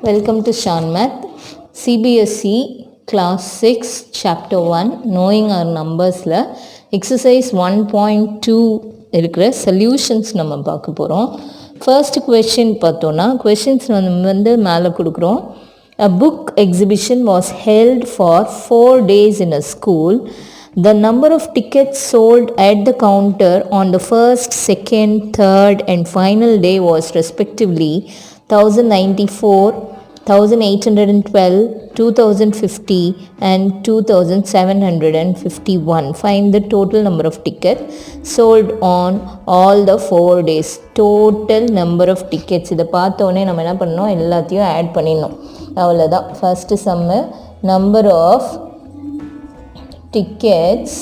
Welcome to Sean Math, CBSE Class 6, Chapter 1, Knowing Our Numbers-ல Exercise 1.2 இருக்கிற solutions நம்ம பார்க்க போகிறோம். First question பார்த்தோன்னா, questions வந்து மேலே கொடுக்குறோம். A book exhibition was held for 4 days in a school. The number of tickets sold at the counter on the first, second, third and final day was respectively 1094, 1812, 2050 and 2751. Find the total number of tickets sold on all the 4 days. Total number of tickets. இதை பார்த்தோன்னே நம்ம என்ன பண்ணணும், எல்லாத்தையும் add பண்ணிடணும். அவ்வளோதான். First sum number of tickets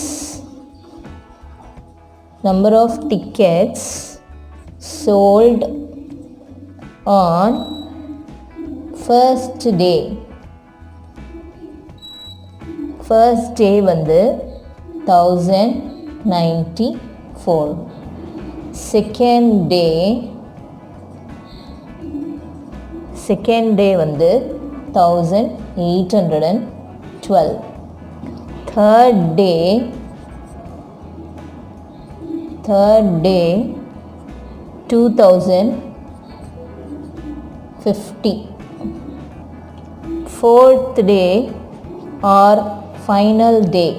sold on first day வந்து 1094. second day வந்து 1812. third day 2050. fourth day or final day.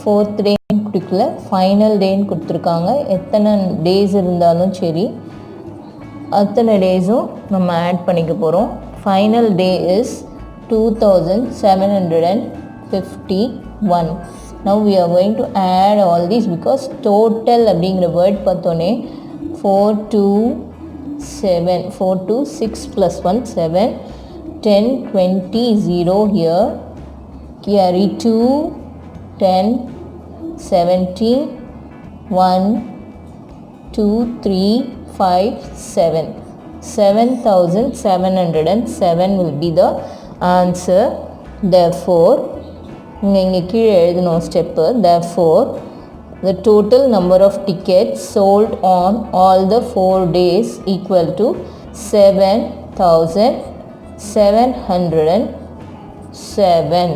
fourth day கொடுக்கல, final dayன்னு கொடுத்துருக்காங்க. எத்தனை டேஸ் இருந்தாலும் சரி அத்தனை டேஸும் நம்ம ஆட் பண்ணிக்க போகிறோம். final day is 2751. now we are going to add all these because total அப்படிங்கிற வேர்ட் பார்த்தோன்னே 426 plus 1 7 10 20 0 here carry 2 10 17 1 2 3 5 7 7707 will be the answer. therefore இங்கே கீழே எழுதணும் step. therefore the total number of tickets sold on all the 4 days equal to 7707.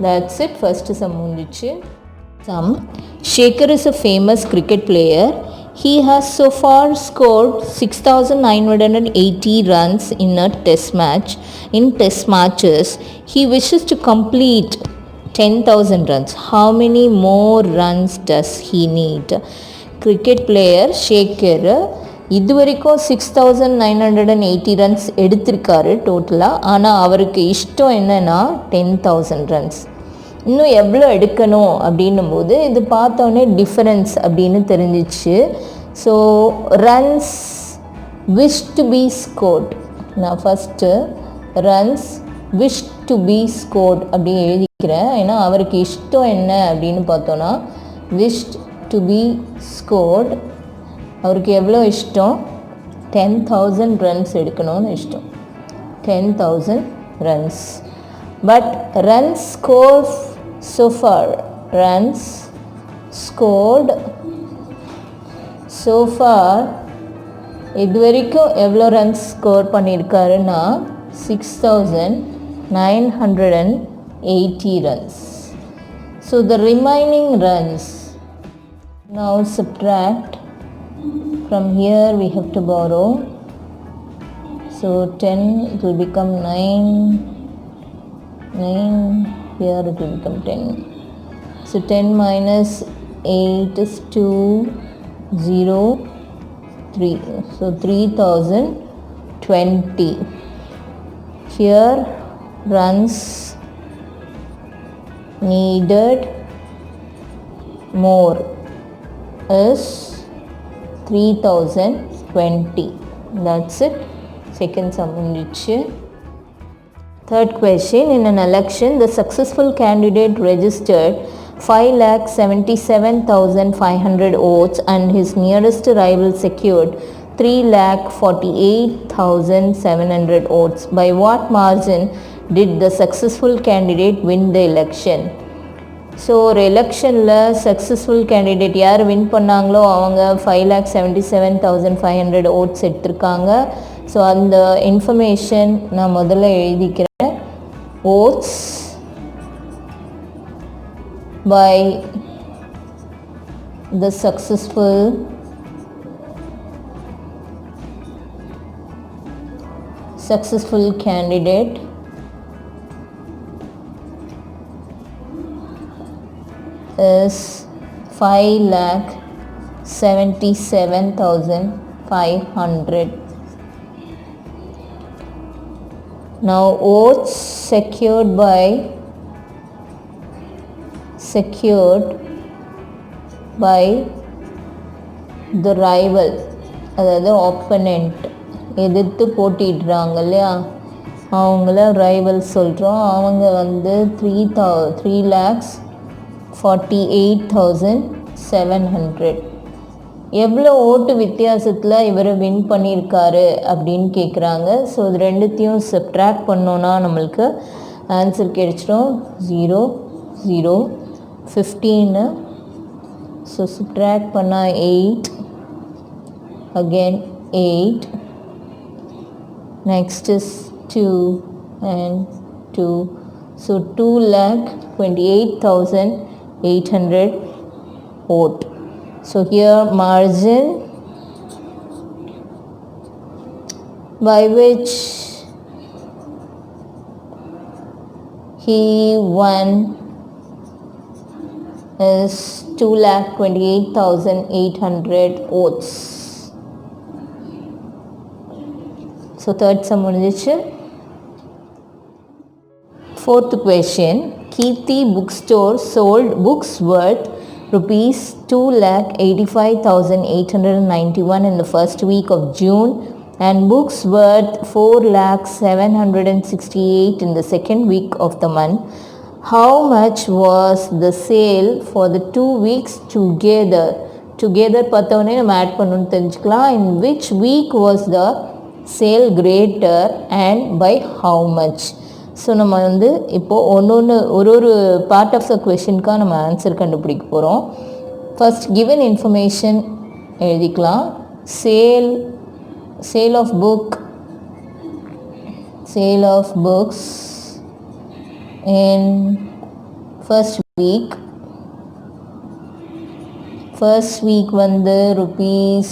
that's it. first sum முடிச்சு. sum. Shekhar is a famous cricket player. He has so far scored 6,980 runs in a test matches. He wishes to complete 10,000 runs. How many more runs does he need? Cricket player Shekhar இது வரைக்கும் 6,980 runs எடுத்திருக்காரு டோட்டலாக. ஆனால் அவருக்கு இஷ்டம் என்னென்னா 10,000 runs. இன்னும் எவ்வளோ எடுக்கணும் அப்படின்னும் போது இது பார்த்தோன்னே டிஃபரன்ஸ் அப்படின்னு தெரிஞ்சிச்சு. So runs wish to be scored. நான் first runs wish to be scored அப்படி எழுதிக்கிறேன். ஏன்னா அவருக்கு இஷ்டம் என்ன அப்படின்னு பார்த்தோன்னா விஷ் டு பி ஸ்கோர்ட். அவருக்கு எவ்வளோ இஷ்டம்? 10,000 ரன்ஸ் எடுக்கணும்னு இஷ்டம். 10,000 runs. But runs score so far. runs scored so far இது வரைக்கும் எவ்வளோ ரன்ஸ் ஸ்கோர் பண்ணியிருக்காருன்னா 6,980 runs. so the remaining runs now subtract from here. we have to borrow, so 10 it will become 9 here it will become 10. so 10 minus 8 is 2 0 3, so 3020. here runs needed more is 3020. that's it. second sum முடிச்சு. third question. in an election the successful candidate registered 5,77,500 votes and his nearest rival secured 3,48,700 votes. by what margin did the successful candidate win the election? So ஒரு எலெக்ஷனில் successful candidate யார் win பண்ணாங்களோ அவங்க 5,77,500 oats எடுத்திருக்காங்க. So அந்த information நான் முதல்ல எழுதிக்கிறேன். Votes by the successful candidate is 5,77,500. Now oats secured by the rival, அதாவது opponent, எதிர்த்து போட்டிடுறாங்க இல்லையா, அவங்கள ரைவல் சொல்கிறோம். அவங்க வந்து 3,48,700. எவ்வளோ ஓட்டு வித்தியாசத்தில் இவர் வின் பண்ணியிருக்காரு அப்படின்னு கேட்குறாங்க. ஸோ இது ரெண்டுத்தையும் சப்ட்ராக்ட் பண்ணோன்னா நம்மளுக்கு ஆன்சர் கிடைச்சிடும். 0 0 15. ஸோ சப்ட்ராக்ட் பண்ணால் 8, again 8, next is 2 and 2. So 2,28,800 vote. So here margin by which he won is 2,28,800 votes. So third sum முடிஞ்சிச்சு. Fourth question. Kirti bookstore sold books worth rupees 2,85,891 in the first week of June and books worth 4,768 in the second week of the month. How much was the sale for the 2 weeks together? Together பார்த்தோன்னே நம்ம add பண்ணணும்னு தெரிஞ்சுக்கலாம். In which week was the sale greater and by how much? So நம்ம வந்து இப்போது ஒரு part of the கொஷினுக்காக நம்ம answer கண்டுபிடிக்க போகிறோம். ஃபர்ஸ்ட் கிவன் இன்ஃபர்மேஷன் எழுதிக்கலாம். Sale of books in first week வந்து rupees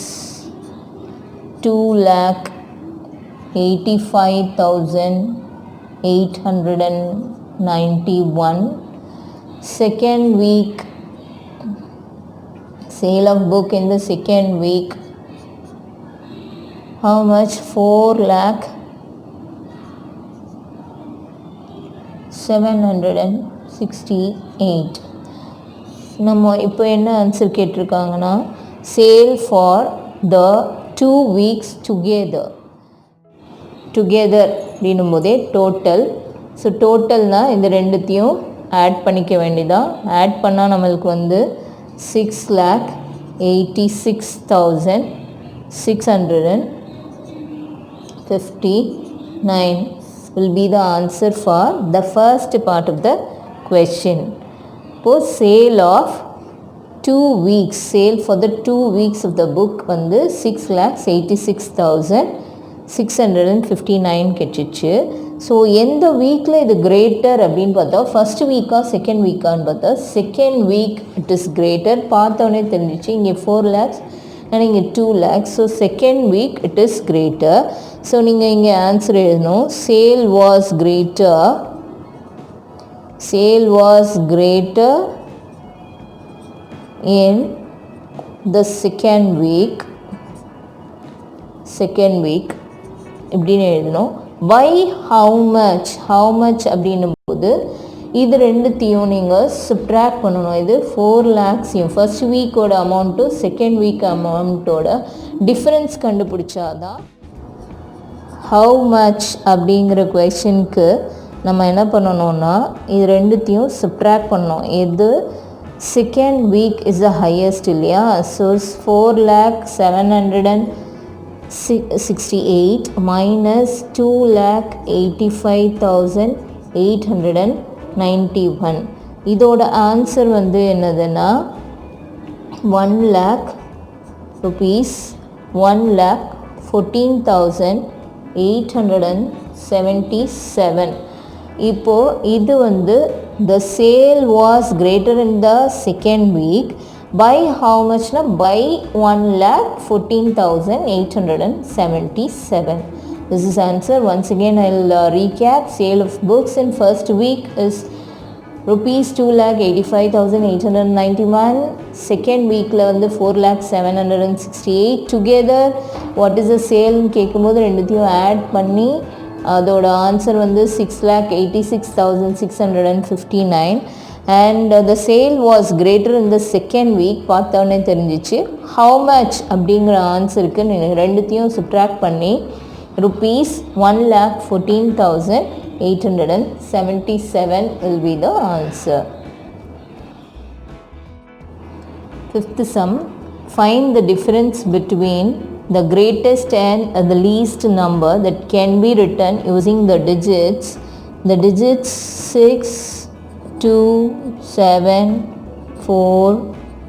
2,85,891. second week sale of book in the second week, how much? 4,768. நம்ம இப்போ என்ன ஆன்சர் கேட்டிருக்காங்கன்னா sale for the 2 weeks together அப்படின்னும் போதே டோட்டல். ஸோ டோட்டல்னால் இந்த ரெண்டுத்தையும் ஆட் பண்ணிக்க வேண்டியதான். ஆட் பண்ணால் நம்மளுக்கு வந்து 6,86,659 will be the answer for the first part of the question. For sale of 2 weeks, sale for the 2 weeks of the book வந்து 6,86,659 கிடைச்சிச்சு. ஸோ எந்த வீக்கில் இது கிரேட்டர் அப்படின்னு பார்த்தா ஃபஸ்ட் வீக்கா செகண்ட் வீக்கான்னு பார்த்தா second week it is greater. பார்த்தோன்னே தெரிஞ்சிச்சு இங்கே 4 lakhs and இங்கே 2 lakhs. So second week it is greater. So நீங்கள் இங்கே ஆன்சர் எழுதணும். Sale was greater in the second week இப்படின்னு எழுதணும். by how much அப்படின்னும் போது இது ரெண்டுத்தையும் நீங்கள் சப்ட்ராக்ட் பண்ணணும். இது 4 lakhs ஃபர்ஸ்ட் வீக்கோட அமௌண்ட்டு செகண்ட் வீக் அமௌண்ட்டோட டிஃப்ரென்ஸ் கண்டுபிடிச்சாதான் how much அப்படிங்கிற கொஷனுக்கு நம்ம என்ன பண்ணணும்னா இது ரெண்டுத்தையும் சப்ட்ராக்ட் பண்ணணும். எது second week is the highest இல்லையா. So 4,768 minus 2,85,891. இதோட ஆன்சர் வந்து என்னதுன்னா 1 lakh rupees 1,14,891. 877. இப்போது இது வந்து the sale was greater in the second week by how much na by 1,14,877. This is answer. Once again I'll recap. Sale of books in first week is rupees 2,85,891. second weekல வந்து 4,07,68. together what is the sale கேட்கும்போது ரெண்டுத்தையும் add பண்ணி அதோட answer வந்து 6,86,659. and the sale was greater in the second week பார்த்தோன்னே தெரிஞ்சிச்சு. how much அப்படிங்கிற ஆன்சருக்கு நீங்கள் ரெண்டுத்தையும் subtract பண்ணி rupees 1,14,877 will be the answer. Fifth sum, find the difference between the greatest and the least number that can be written using the digits 6, 2, 7, 4,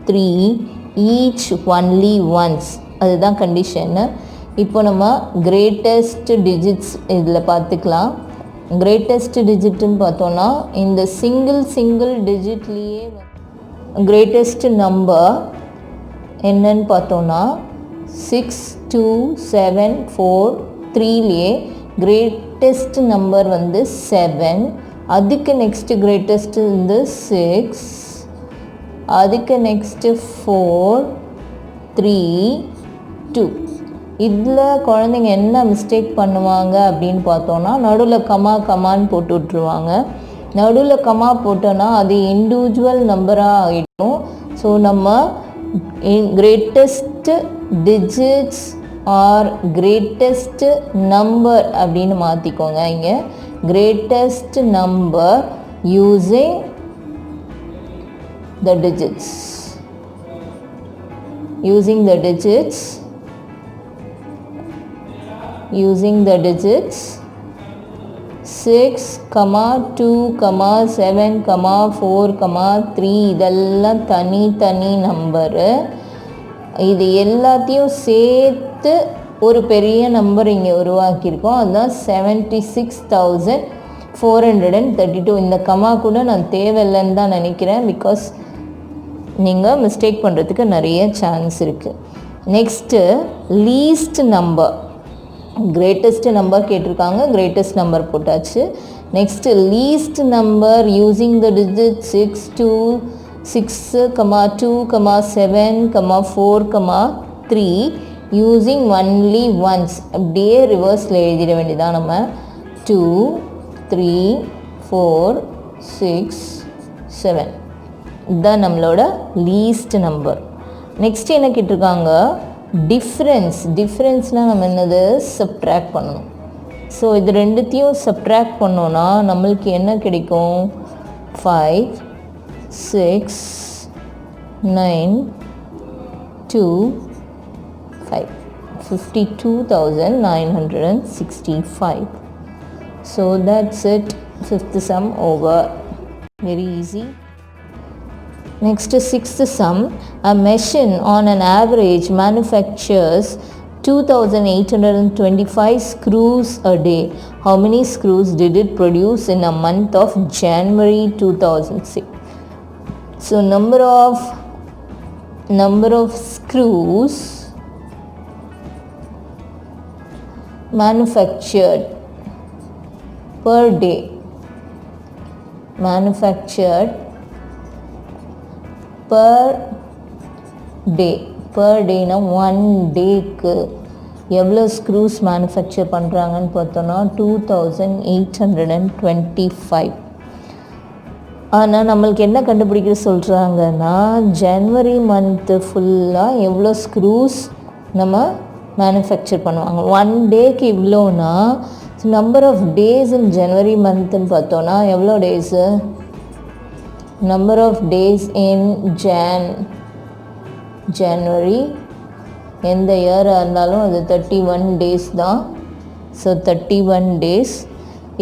3 each only once. அதுதான் condition. இப்போ நம்ம greatest digits இதில் பார்த்துக்கலாம். Greatest டிஜிட்னு பார்த்தோன்னா இந்த single டிஜிட்லேயே greatest number என்னன்னு பார்த்தோன்னா 6, 2, 7, 4, 3லேயே greatest number வந்து 7. அதுக்கு நெக்ஸ்ட்டு கிரேட்டஸ்ட்டு வந்து 6, அதுக்கு நெக்ஸ்ட்டு 4, 3, 2. இதில் குழந்தைங்க என்ன மிஸ்டேக் பண்ணுவாங்க அப்படின்னு பார்த்தோன்னா நடுவில் கமான்னு போட்டு விட்ருவாங்க. நடுவில் கமா போட்டோன்னா அது இண்டிவிஜுவல் நம்பராக ஆகிடும். ஸோ நம்ம greatest digits R greatest number அப்படின்னு மாற்றிக்கோங்க. இங்கே greatest number using the digits using the digits 6, 2, 7, 4, 3 இதெல்லாம் தனி நம்பரு. இது எல்லாத்தையும் சேர்த்து ஒரு பெரிய நம்பர் இங்கே உருவாக்கியிருக்கோம். அதுதான் 76,432. இந்த கமா கூட நான் தேவையில்லைன்னு தான் நினைக்கிறேன். பிகாஸ் நீங்கள் மிஸ்டேக் பண்ணுறதுக்கு நிறைய சான்ஸ் இருக்குது. Next least number. Greatest number கேட்டிருக்காங்க, கிரேட்டஸ்ட் நம்பர் போட்டாச்சு. Next least number using the digit 6, 2, 2, 7, 4, 3 using only once. அப்படியே ரிவர்ஸில் எழுதிட வேண்டியதான் நம்ம. 2, 3, 4, 6, 7 இதுதான் நம்மளோட லீஸ்ட் நம்பர். நெக்ஸ்ட் என்ன கேட்டிருக்காங்க, டிஃப்ரென்ஸ்னால் நம்ம என்னது சப்ட்ராக்ட் பண்ணணும். ஸோ இது ரெண்டுத்தையும் சப்ட்ராக்ட் பண்ணோன்னா நம்மளுக்கு என்ன கிடைக்கும், 5, 6, 9, 2, 5 52,965. So that's it. Fifth sum over. Very easy. Next, sixth sum. A machine on an average manufactures 2,825 screws a day. How many screws did it produce in a month of January 2006? So number of screws manufactured per day. Manufactured per டேனா 1 டேக்கு எவ்வளோ screws manufacture பண்ணுறாங்கன்னு பார்த்தோன்னா 2,825. ஆனால் நம்மளுக்கு என்ன கண்டுபிடிக்க சொல்கிறாங்கன்னா ஜனவரி month ஃபுல்லாக எவ்வளோ ஸ்க்ரூஸ் நம்ம மேனுஃபேக்சர் பண்ணுவாங்க. 1 டேக்கு இவ்வளோனா number of days in January மந்த்துன்னு பார்த்தோன்னா எவ்வளோ days, number of days in January எந்த இயராக இருந்தாலும் அது 31 டேஸ் தான். So 31 days.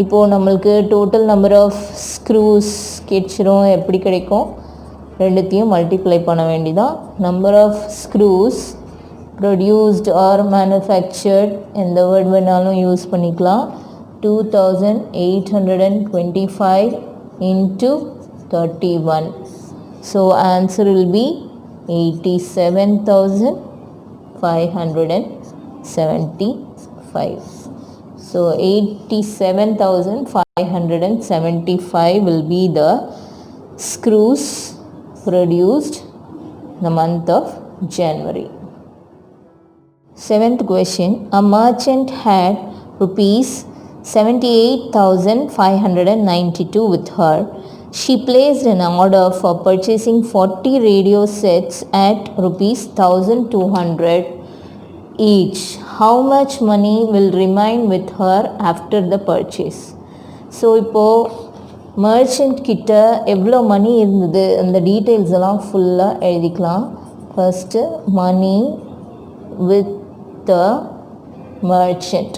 இப்போது நம்மளுக்கு டோட்டல் நம்பர் ஆஃப் ஸ்க்ரூஸ் கிடைச்சிரும். எப்படி கிடைக்கும், ரெண்டுத்தையும் மல்டிப்ளை பண்ண வேண்டிதான். Number of screws produced or manufactured எந்த வேர்ட் வேணாலும் யூஸ் பண்ணிக்கலாம் 2825 into 31 so answer will be 87,575 so 87,575 will be the screws produced in the month of January. Seventh question, a merchant had rupees 78,592 with her. She placed an order for purchasing 40 radio sets at rupees 1,200 each. How much money will remain with her after the purchase? So இப்போ merchant கிட்ட எவ்வளோ மணி இருந்தது அந்த details எல்லாம் ஃபுல்லாக எழுதிக்கலாம். First money with the merchant.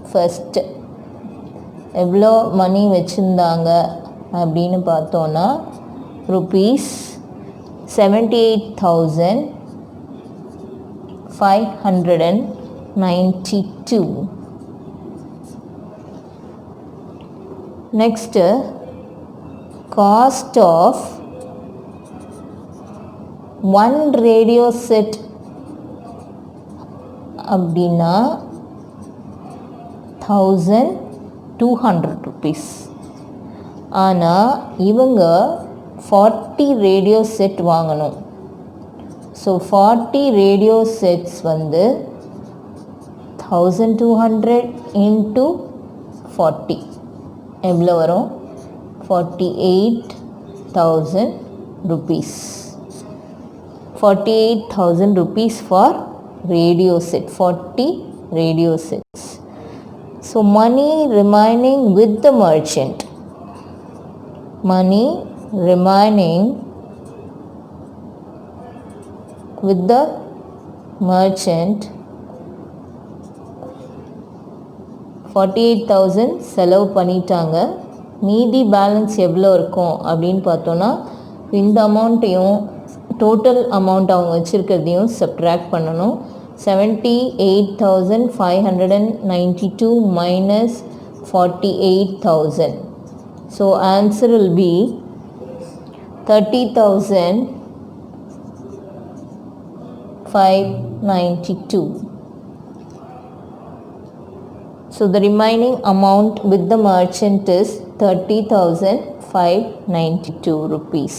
First எவ்வளோ மணி வச்சுருந்தாங்க அப்படின்னு பார்த்தோன்னா rupees 78,592. Next, cost of one radio set அப்படின்னா 1,200 rupees. ஆனால் இவங்க 40 ரேடியோ செட் வாங்கணும். ஸோ 40 ரேடியோ செட்ஸ் வந்து 1,200 into 40 எவ்வளோ வரும் 48,000 rupees. 48,000 rupees for radio set, 40 radio sets. So money remaining with the merchant, money remaining with the merchant 48,000 செலவு பண்ணிட்டாங்க. மீதி பேலன்ஸ் எவ்வளோ இருக்கும் அப்படின்னு பார்த்தோன்னா இந்த அமௌண்ட்டையும் டோட்டல் அமௌண்ட் அவங்க வச்சுருக்கிறதையும் சப்ட்ராக்ட் பண்ணணும். 78,592 minus 48,000. So answer will be 30,592. So the remaining amount with the merchant is 30,592 rupees.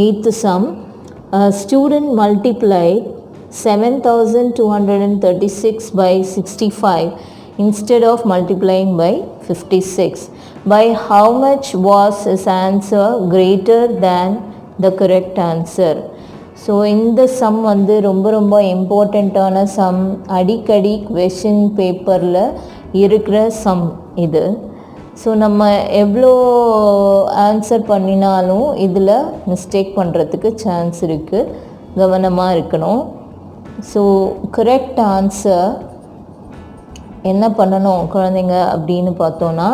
Eighth sum, a student multiplied 7,236 by 65 instead of multiplying by 56. By how much was his answer greater than the correct answer? So இந்த some வந்து ரொம்ப ரொம்ப இம்பார்ட்டண்ட்டான some. அடிக்கடி question பேப்பரில் இருக்கிற some இது. So நம்ம எவ்வளோ ஆன்சர் பண்ணினாலும் இதில் மிஸ்டேக் பண்ணுறதுக்கு சான்ஸ் இருக்குது. கவனமாக இருக்கணும். ஸோ கரெக்ட் ஆன்சர் என்ன பண்ணணும் குழந்தைங்க அப்படின்னு பார்த்தோன்னா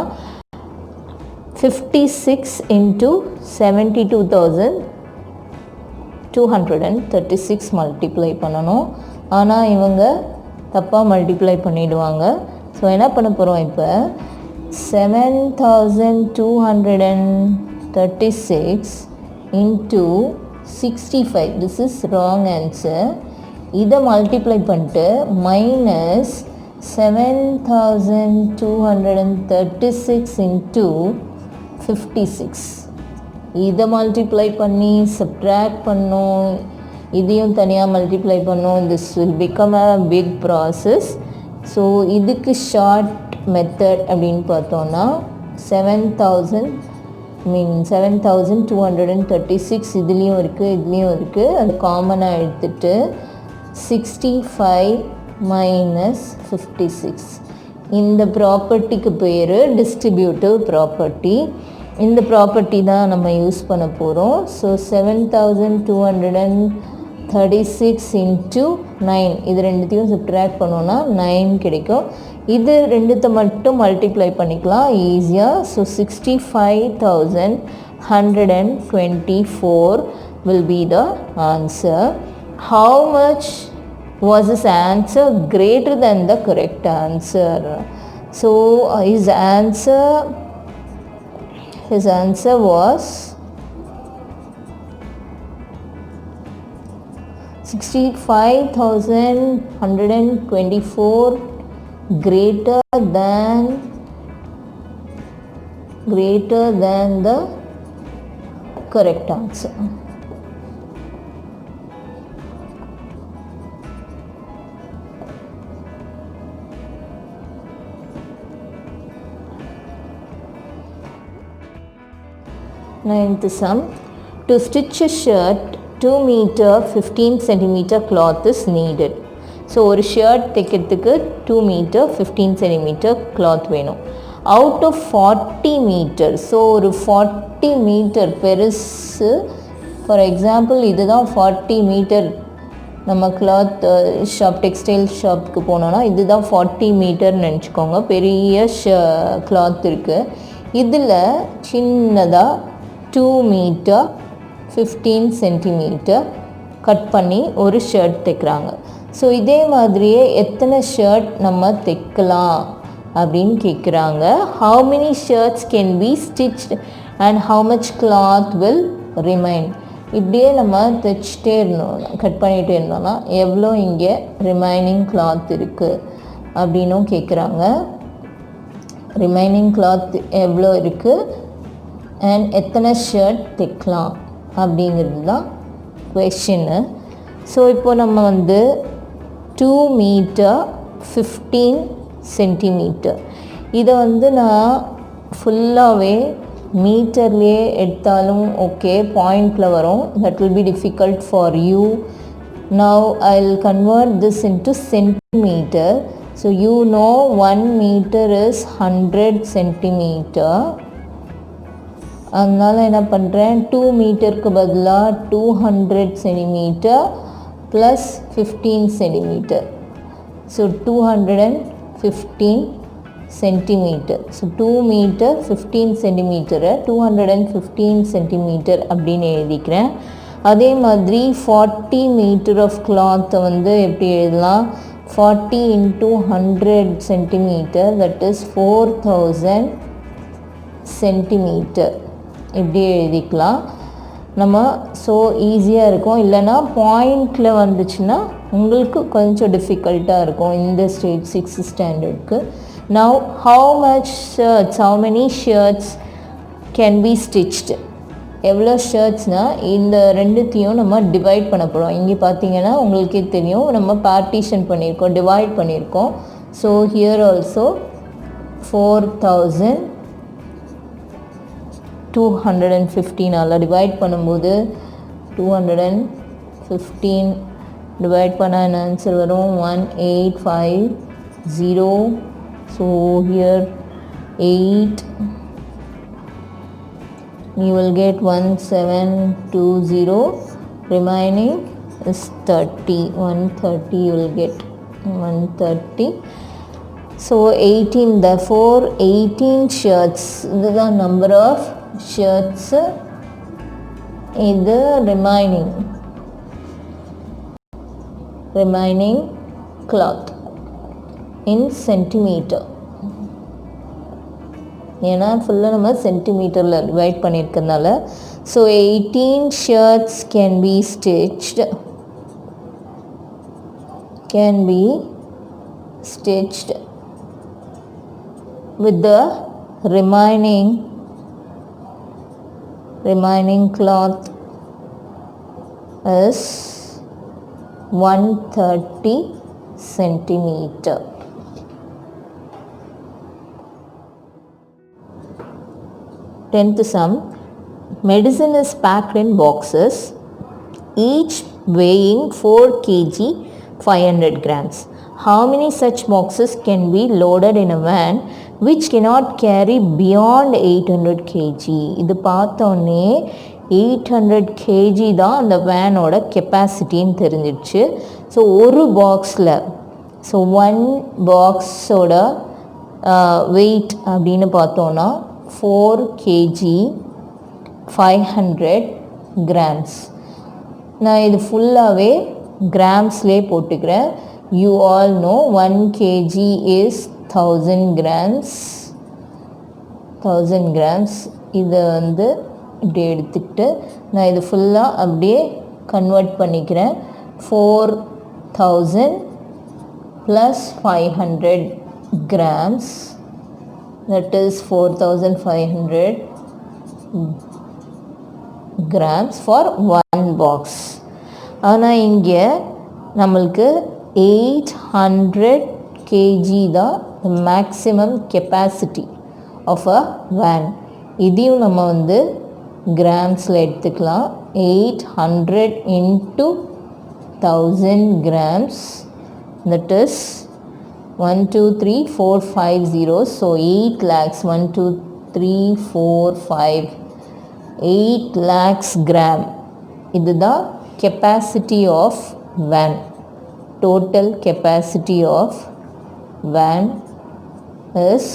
56 into 72,236 மல்டிப்ளை பண்ணணும். ஆனால் இவங்க தப்பாக மல்டிப்ளை பண்ணிவிடுவாங்க. ஸோ என்ன பண்ண போகிறோம் இப்போ 7,236 into 65. This is wrong answer. இதை மல்டிப்ளை பண்ணிட்டு மைனஸ் 7,236 into 56. இதை மல்டிப்ளை பண்ணி சப்ட்ராக்ட் பண்ணோம். இதையும் தனியாக மல்டிப்ளை பண்ணோம். This will become a big process. So இதுக்கு ஷார்ட் மெத்தட் அப்படின்னு பார்த்தோன்னா 7,236 இதுலேயும் இருக்குது. அது காமனாக எடுத்துகிட்டு 65 மைனஸ் 56. இந்த ப்ராப்பர்ட்டிக்கு பேர் டிஸ்ட்ரிபியூட்டிவ் ப்ராப்பர்ட்டி. இந்த ப்ராப்பர்ட்டி தான் நம்ம யூஸ் பண்ண போகிறோம். ஸோ 7,236 into 9 இது ரெண்டுத்தையும் சப்ட்ராக்ட் பண்ணோன்னா 9 கிடைக்கும். இது ரெண்டுத்தை மட்டும் மல்டிப்ளை பண்ணிக்கலாம் ஈஸியாக. So 65,124 will be the answer. How much was his answer greater than the correct answer? So his answer was 65,124 greater than the correct answer. Ninth sum. To stitch a shirt 2 meter 15 centimeter cloth is needed. So ஒரு shirt தைக்கிறதுக்கு 2 metre 15 centimetre cloth வேணும். Out of 40 metre, so ஒரு 40 metre பெருசு. For example இதுதான் 40 metre. நம்ம cloth shop textile ஷாப்புக்கு போனோன்னா இதுதான் 40 மீட்டர்னு நினச்சிக்கோங்க. பெரிய கிளாத் இருக்குது. இதில் சின்னதாக 2 மீட்டர் 15 சென்டிமீட்டர் கட் பண்ணி ஒரு ஷர்ட் தைக்கிறாங்க. ஸோ இதே மாதிரியே எத்தனை ஷர்ட் நம்ம தைக்கலாம் அப்படின்னு கேட்குறாங்க. How many shirts can be stitched and how much cloth will remain. இப்படியே நம்ம தைச்சிட்டே இருந்தோம், கட் பண்ணிகிட்டே இருந்தோம்னா எவ்வளோ இங்கே ரிமைனிங் கிளாத் இருக்குது அப்படின்னும் கேட்குறாங்க. ரிமைனிங் கிளாத் எவ்வளோ இருக்குது அண்ட் எத்தனை ஷர்ட் தைக்கலாம் அப்படிங்கிறது தான் கொஷின்னு. ஸோ இப்போ நம்ம வந்து 2 மீட்டர் 15 சென்டிமீட்டர் இதை வந்து நான் ஃபுல்லாகவே மீட்டர்லேயே எடுத்தாலும் ஓகே, பாயிண்டில் வரும். That will be difficult for you. Now I will convert this into centimetre. So you know 1 metre is 100 centimetre. அதனால் என்ன பண்ணுறேன், 2 மீட்டருக்கு பதிலாக 200 centimetre plus 15 centimetre. So 215 centimetre. So 2 metre 15 சென்டிமீட்டரை 215 சென்டிமீட்டர் அப்படின்னு எழுதிக்கிறேன். அதே மாதிரி 40 மீட்டர் ஆஃப் கிளாத்தை வந்து எப்படி எழுதலாம், 40 into 100 centimetre, that is 4000 centimetre இப்படி எழுதிக்கலாம் நம்ம. ஸோ ஈஸியாக இருக்கும். இல்லைனா பாயிண்டில் வந்துச்சுன்னா உங்களுக்கு கொஞ்சம் டிஃபிகல்ட்டாக இருக்கும் இந்த ஸ்டேஜ் 6th ஸ்டாண்டர்டுக்கு. Now how much shirts, how many shirts can be stitched. எவ்வளோ ஷர்ட்ஸ்னால் இந்த ரெண்டுத்தையும் நம்ம டிவைட் பண்ண போகிறோம். இங்கே பார்த்தீங்கன்னா உங்களுக்கே தெரியும், நம்ம பார்ட்டிஷன் பண்ணியிருக்கோம், டிவைட் பண்ணியிருக்கோம். ஸோ ஹியர் ஆல்சோ 4215 டிவைட் பண்ணும்போது 215 டிவைட் பண்ணால் ஆன்சர் வரும் 1850. So here 8 you will get 1720. remaining is 30. 130 you will get 130. so 18, therefore 18 shirts, this is the number of shirts in the remaining cloth in centimeter. ஏன்னா ஃபுல்லாக நம்ம சென்டிமீட்டரில் divide பண்ணியிருக்கிறதுனால. So 18 shirts can be stitched with the remaining cloth is 130 centimeter. Tenth sum. Medicine is packed in boxes, each weighing 4 kg 500 grams. How many such boxes can be loaded in a van which cannot carry beyond 800 kg? இது பார்த்தோன்னே 800 kg தான் அந்த வேனோட கெப்பாசிட்டின்னு தெரிஞ்சிடுச்சு. So ஒரு பாக்ஸில் so one பாக்ஸோட wait அப்படின்னு பார்த்தோன்னா 4 kg 500 grams. நான் இது ஃபுல்லாகவே கிராம்ஸ்லேயே போட்டுக்கிறேன். You all know 1 kg is 1000 grams. 1000 grams. இதை வந்து இப்படி எடுத்துக்கிட்டு நான் இது ஃபுல்லாக அப்படியே கன்வெர்ட் பண்ணிக்கிறேன். 4000 plus 500 grams, that is 4500 grams for one box. ஆனால் இங்கே நம்மளுக்கு 800 kg தான் maximum capacity of a van. இதையும் நம்ம வந்து கிராம்ஸில் எடுத்துக்கலாம். 800 into 1000 grams, that is 1 2 3 4 5 zeros, so 8 lakhs. 1 2 3 4 5 8 lakhs gram. இதுதான் capacity of van. Total capacity of van is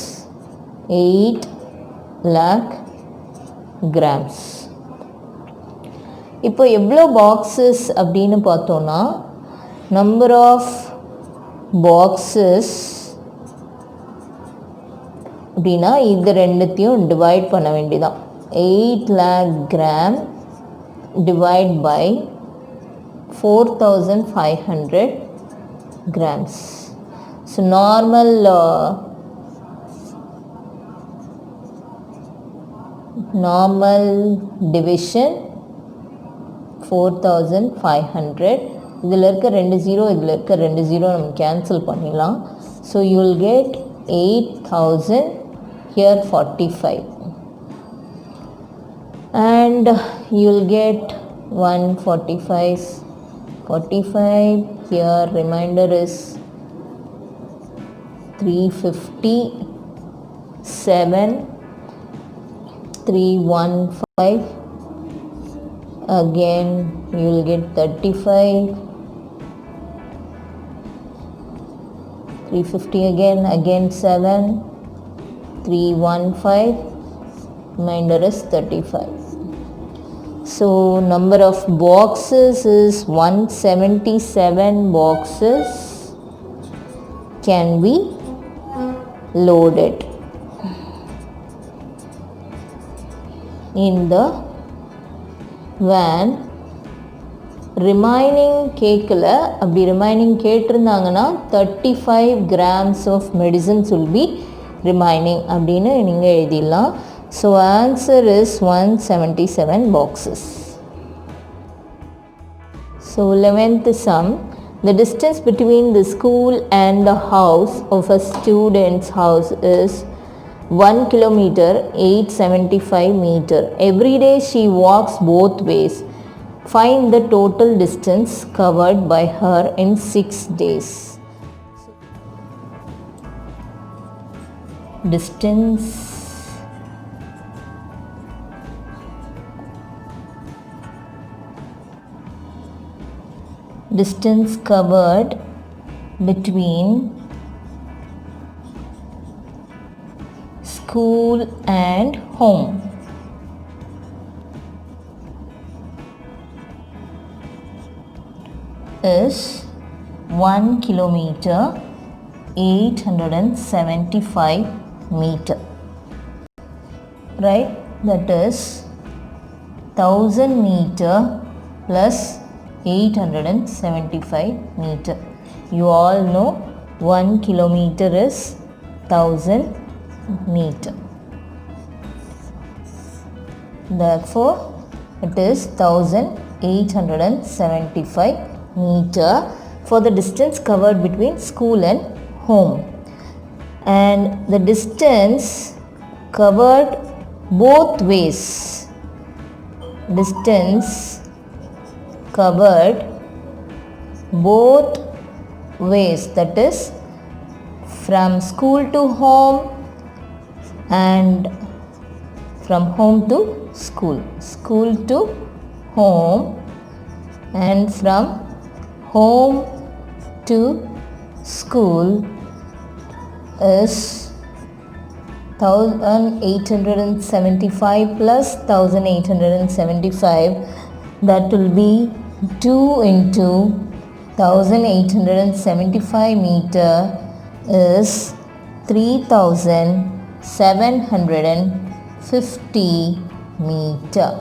8 lakh grams. இப்போ எவ்வளோ பாக்ஸஸ் அப்படின்னு பார்த்தோன்னா, நம்பர் ஆஃப் பாக்ஸஸ் அப்படின்னா இது ரெண்டுத்தையும் டிவைட் பண்ண வேண்டியதான். 8 lakh gram divide by 4500 grams. So normal division 4500. இதில் இருக்க 2 0, இதில் இருக்க 2 0 நம்ம கேன்சல் பண்ணிடலாம். So you will get 8000, here 45, and you will get 145 45, here remainder is 350 7 315, again you will get 35 350, again 7 315, remainder is 35. So number of boxes is 177 boxes can be loaded in the van. Remaining கேட்கல. அப்படி remaining கேட்டிருந்தாங்கன்னா 35 grams of medicines will be remaining அப்படின்னு நீங்கள் எழுதிடலாம். So answer is 177 boxes. So 11th sum. The distance between the school and the house of a student's house is 1 kilometer 875 meter. Every day she walks both ways. Find the total distance covered by her in 6 days. Distance covered between school and home is 1 kilometer 875 meter, right? That is 1000 meter plus 875 meter. You all know 1 kilometer is 1000 meter. Therefore, it is 1875 meter for the distance covered between school and home. And the distance covered both ways. Distance covered both ways, that is from school to home and from home to school, school to home and from home to school is 1875 plus 1875, that will be 2 into 1875 meter is 3750 meter.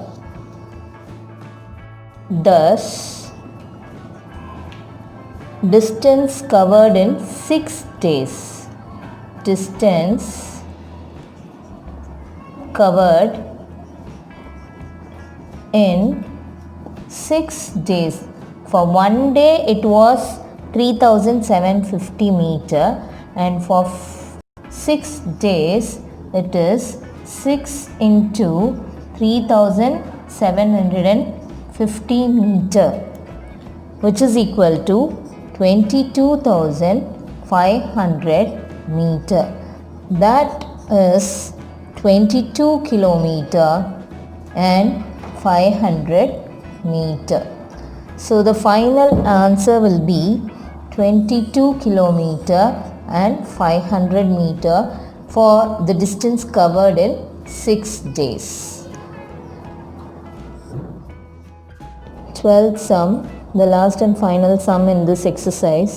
Thus, distance covered in 6 days. Distance covered in 6 days. For one day it was 3750 meter, and for 6 days it is 6 into 3750 meter, which is equal to 22,500 meter. That is 22 kilometer and 500 meter. So the final answer will be 22 kilometer and 500 meter for the distance covered in 6 days. 12th sum, the last and final sum in this exercise.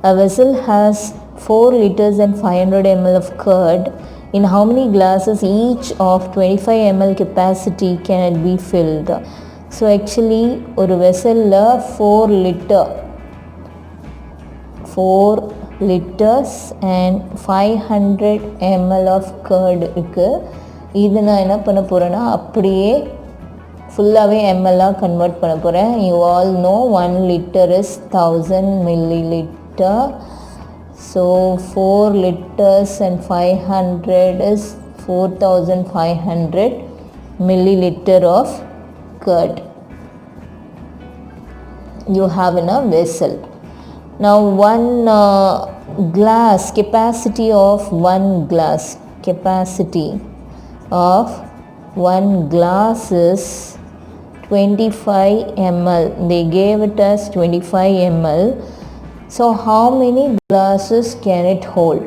A vessel has 4 liters and 500 ml of curd. In how many glasses each of 25 ml capacity can it be filled? So actually ஒரு வெசல்ல 4 liters and 500 ml of curd இருக்கு. இது நான் என்ன பண்ண போகிறேன்னா அப்படியே ஃபுல்லாகவே எம்எல்லாக convert பண்ண போகிறேன். You all know 1 liter is 1000 milliliter. So 4 liters and 500 is 4500 milliliter of curd you have in a vessel. Now one glass, capacity of one glass is 25 ml. They gave it as 25 ml. So how many glasses can it hold?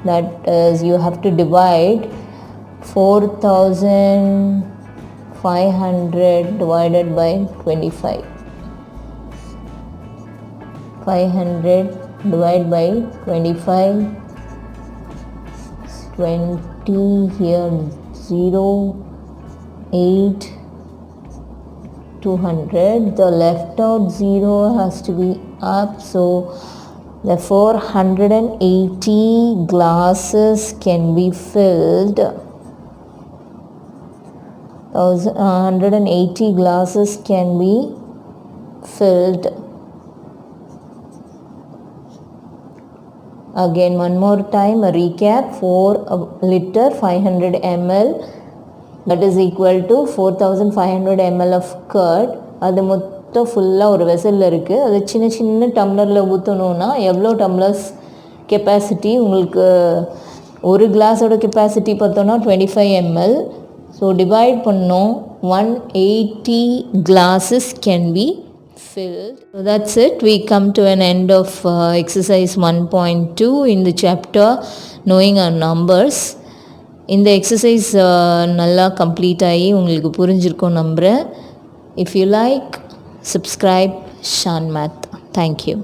That is, you have to divide 4500 divided by 25. 500 divided by 25, 20 here, 0, 8, 200. The left out 0 has to be up, so therefore 180 glasses can be filled. 180 glasses can be filled. Again one more time a recap. 4 liter 500 ml, that is equal to 4500 ml of curd. அது மொத்தம் ஃபுல்லாக ஒரு வெசலில் இருக்குது. அது சின்ன சின்ன டம்ளரில் ஊற்றணுன்னா எவ்வளோ டம்ளர்ஸ் கெப்பாசிட்டி உங்களுக்கு? ஒரு கிளாஸோட கெப்பாசிட்டி பார்த்தோன்னா 25 ml. ஸோ டிவைட் பண்ணோம், 180 glasses can be filled. So that's it. We come to an end of exercise 1.2 in the chapter knowing our numbers. இந்த எக்ஸசைஸ் நல்லா கம்ப்ளீட் ஆகி உங்களுக்கு புரிஞ்சிருக்கும் நம்புகிறேன். If you like, subscribe Shan Math. Thank you.